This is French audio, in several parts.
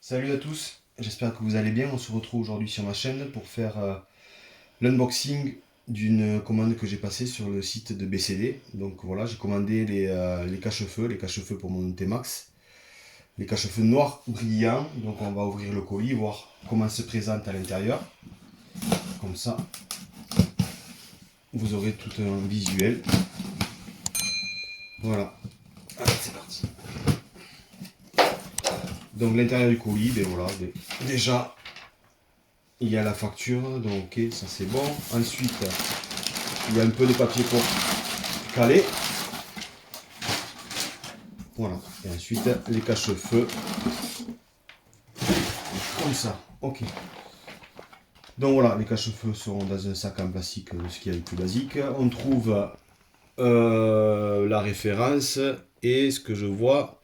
Salut à tous, j'espère que vous allez bien. On se retrouve aujourd'hui sur ma chaîne pour faire l'unboxing d'une commande que j'ai passée sur le site de BCD. Donc voilà, j'ai commandé les cache-feux pour mon T-Max. Les cache-feux noirs brillants. Donc on va ouvrir le colis, voir comment se présente à l'intérieur. Comme ça, vous aurez tout un visuel. Voilà, allez c'est parti. Donc l'intérieur du colis, ben voilà, déjà il y a la facture, donc ok, ça c'est bon. Ensuite, il y a un peu de papier pour caler. Voilà. Et ensuite, les cache-feux. Comme ça. Ok. Donc voilà, les cache-feux sont dans un sac en plastique, ce qui est le plus basique. On trouve la référence et ce que je vois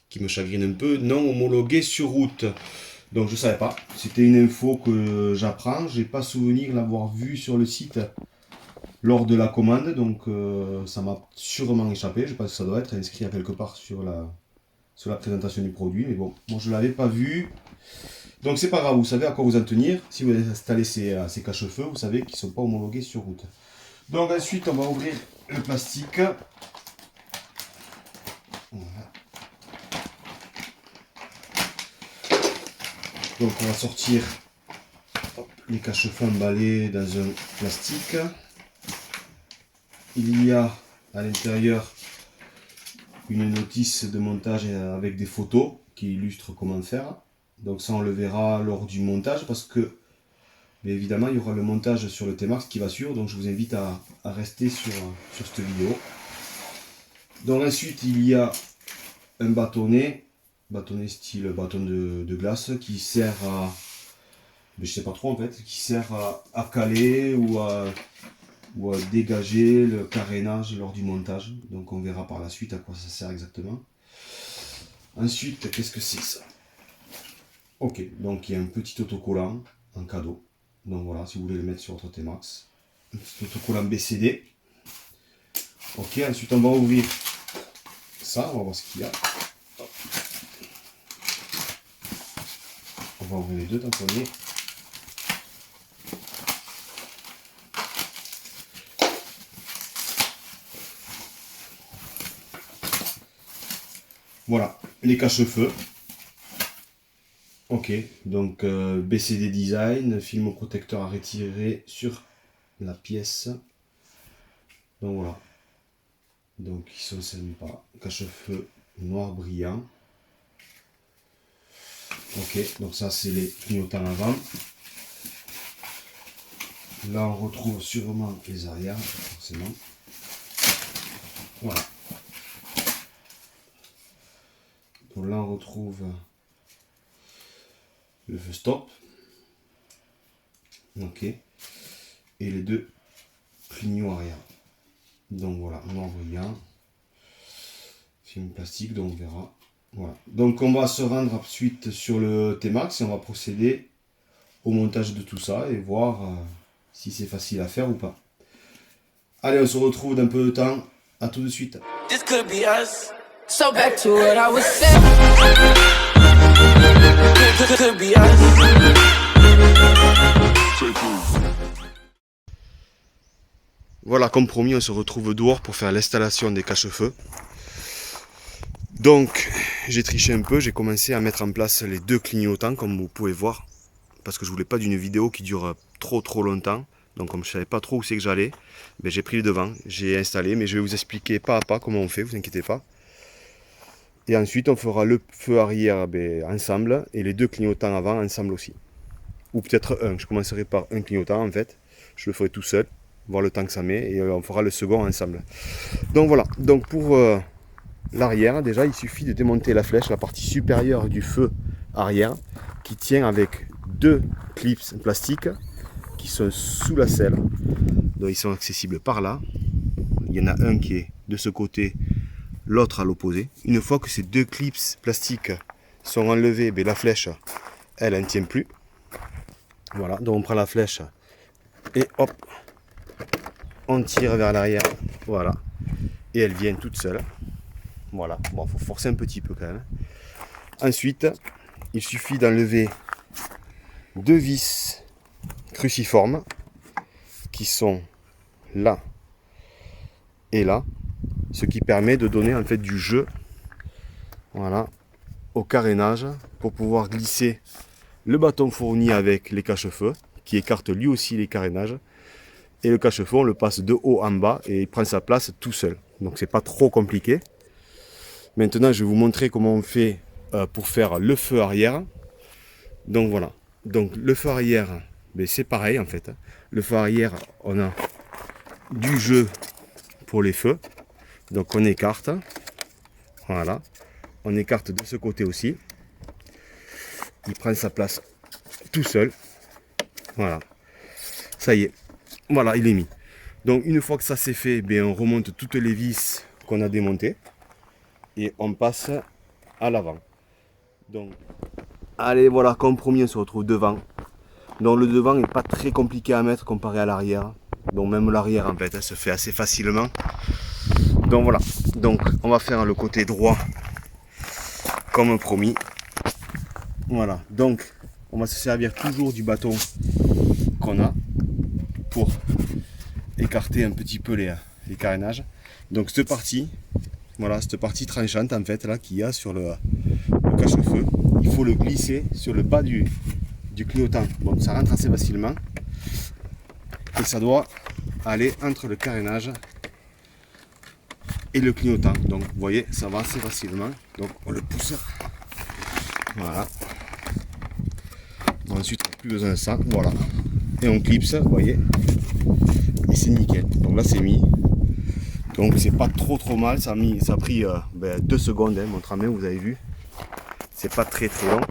qui me chagrine un peu, non homologué sur route. Donc je savais pas. C'était une info que j'apprends. J'ai pas souvenir l'avoir vu sur le site lors de la commande, donc ça m'a sûrement échappé. Je pense que ça doit être inscrit à quelque part sur la présentation du produit, mais bon, moi je l'avais pas vu. Donc c'est pas grave, vous savez à quoi vous en tenir. Si vous installez ces cache-feux, vous savez qu'ils ne sont pas homologués sur route. Donc ensuite, on va ouvrir le plastique. Voilà. Donc on va sortir les cache-feux emballés dans un plastique. Il y a à l'intérieur une notice de montage avec des photos qui illustrent comment faire. Donc ça on le verra lors du montage parce que mais évidemment il y aura le montage sur le T-Max qui va suivre, donc je vous invite à rester sur cette vidéo. Donc ensuite il y a un bâtonnet style bâton de glace qui sert à, je sais pas trop en fait, qui sert à caler ou à dégager le carénage lors du montage. Donc on verra par la suite à quoi ça sert exactement. Ensuite, qu'est-ce que c'est ça? Ok, donc il y a un petit autocollant en cadeau. Donc voilà, si vous voulez le mettre sur votre T-Max. Un petit autocollant BCD. Ok, ensuite on va ouvrir ça, on va voir ce qu'il y a. On va ouvrir les deux tamponnets. Voilà, les cache-feux. Ok, donc BCD Design, film protecteur à retirer sur la pièce. Donc voilà. Donc ils sont sympas. Cache-feu noir brillant. Ok, donc ça c'est les clignotants avant. Là on retrouve sûrement les arrières, forcément. Voilà. Donc là on retrouve le feu stop. Ok. Et les deux clignots arrière. Donc voilà, noir brillant. Film plastique, donc on verra. Voilà. Donc on va se rendre ensuite sur le T-Max et on va procéder au montage de tout ça et voir si c'est facile à faire ou pas. Allez, on se retrouve dans peu de temps. À tout de suite. This could be us. So back to what I was saying. Could be us. Voilà, comme promis, on se retrouve dehors pour faire l'installation des cache-feux. Donc, j'ai triché un peu, j'ai commencé à mettre en place les deux clignotants, comme vous pouvez voir, parce que je voulais pas d'une vidéo qui dure trop longtemps. Donc, comme je savais pas trop où c'est que j'allais, ben, j'ai pris le devant, j'ai installé, mais je vais vous expliquer pas à pas comment on fait, vous inquiétez pas. Et ensuite, on fera le feu arrière ensemble et les deux clignotants avant ensemble aussi. Ou peut-être un, je commencerai par un clignotant en fait, je le ferai tout seul, voir le temps que ça met, et on fera le second ensemble. Donc voilà, donc pour l'arrière, déjà il suffit de démonter la flèche, la partie supérieure du feu arrière, qui tient avec deux clips plastiques qui sont sous la selle. Donc ils sont accessibles par là. Il y en a un qui est de ce côté, l'autre à l'opposé. Une fois que ces deux clips plastiques sont enlevés, la flèche, elle ne tient plus. Voilà, donc on prend la flèche et hop, on tire vers l'arrière. Voilà, et elle vient toute seule. Voilà, bon, faut forcer un petit peu quand même. Ensuite, il suffit d'enlever 2 vis cruciformes qui sont là et là, ce qui permet de donner en fait du jeu, voilà, au carénage pour pouvoir glisser le bâton fourni avec les cache-feux qui écarte lui aussi les carénages, et le cache-feu on le passe de haut en bas et il prend sa place tout seul, donc c'est pas trop compliqué. Maintenant je vais vous montrer comment on fait pour faire le feu arrière. Donc voilà, donc le feu arrière, ben, c'est pareil en fait. Le feu arrière, on a du jeu pour les feux, donc on écarte, voilà, on écarte de ce côté aussi, il prend sa place tout seul, voilà, ça y est, voilà, il est mis. Donc une fois que ça c'est fait, ben, on remonte toutes les vis qu'on a démontées et on passe à l'avant. Donc allez, voilà, comme promis, on se retrouve devant. Donc le devant n'est pas très compliqué à mettre comparé à l'arrière. Donc même l'arrière en fait, elle se fait assez facilement. Donc voilà, donc on va faire le côté droit comme promis. Voilà, donc on va se servir toujours du bâton qu'on a pour écarter un petit peu les carénages. Donc cette partie, voilà, cette partie tranchante en fait là qu'il y a sur le cache-feu, il faut le glisser sur le bas du clignotant. Bon, ça rentre assez facilement et ça doit aller entre le carénage et le clignotant. Donc vous voyez, ça va assez facilement. Donc on le pousse. Voilà. Bon, ensuite, plus besoin de ça. Voilà. Et on clipse, vous voyez. Et c'est nickel. Donc là, c'est mis. Donc c'est pas trop mal. Ça a pris 2 secondes, hein, montre à main, vous avez vu. C'est pas très long.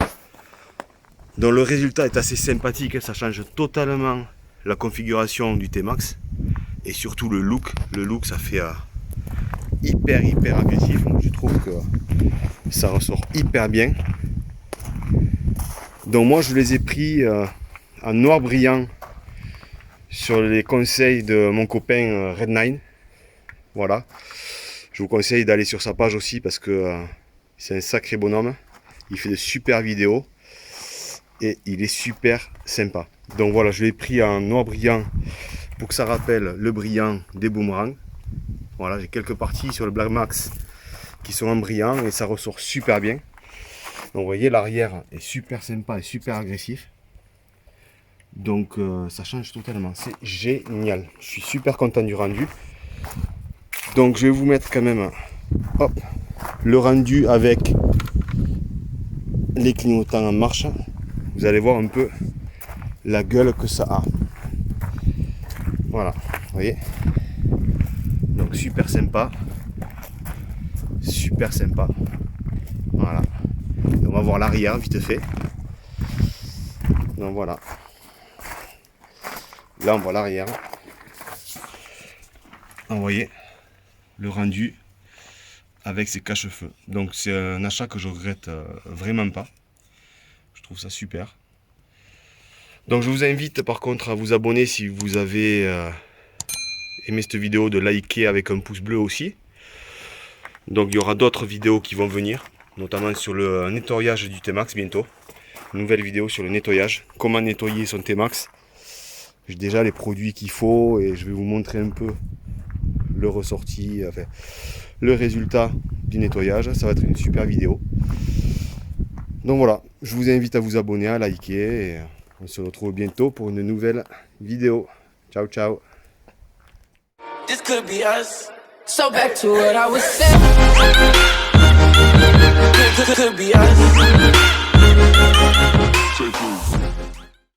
Donc le résultat est assez sympathique. Ça change totalement la configuration du T-Max. Et surtout le look. Le look, ça fait hyper agressif. Donc, je trouve que ça ressort hyper bien. Donc moi je les ai pris en noir brillant sur les conseils de mon copain Red9. Voilà, je vous conseille d'aller sur sa page aussi parce que c'est un sacré bonhomme. Il fait de super vidéos et il est super sympa. Donc voilà, je l'ai pris en noir brillant pour que ça rappelle le brillant des boomerangs. Voilà, j'ai quelques parties sur le Black Max qui sont en brillant et ça ressort super bien. Donc vous voyez, l'arrière est super sympa et super agressif. Donc ça change totalement, c'est génial. Je suis super content du rendu. Donc je vais vous mettre quand même hop, le rendu avec les clignotants en marche. Vous allez voir un peu la gueule que ça a. Voilà, vous voyez. Donc super sympa. Super sympa. Voilà. Et on va voir l'arrière vite fait. Donc voilà. Là on voit l'arrière. Vous voyez le rendu avec ses cache-feux. Donc c'est un achat que je regrette vraiment pas. Je trouve ça super. Donc je vous invite par contre à vous abonner si vous avez aimé cette vidéo, de liker avec un pouce bleu aussi. Donc il y aura d'autres vidéos qui vont venir, notamment sur le nettoyage du T-Max bientôt. Une nouvelle vidéo sur le nettoyage, comment nettoyer son T-Max. J'ai déjà les produits qu'il faut et je vais vous montrer un peu le ressorti, enfin, le résultat du nettoyage. Ça va être une super vidéo. Donc voilà, je vous invite à vous abonner, à liker et on se retrouve bientôt pour une nouvelle vidéo. Ciao ciao. This could be us. So back to what I was saying. Could be us.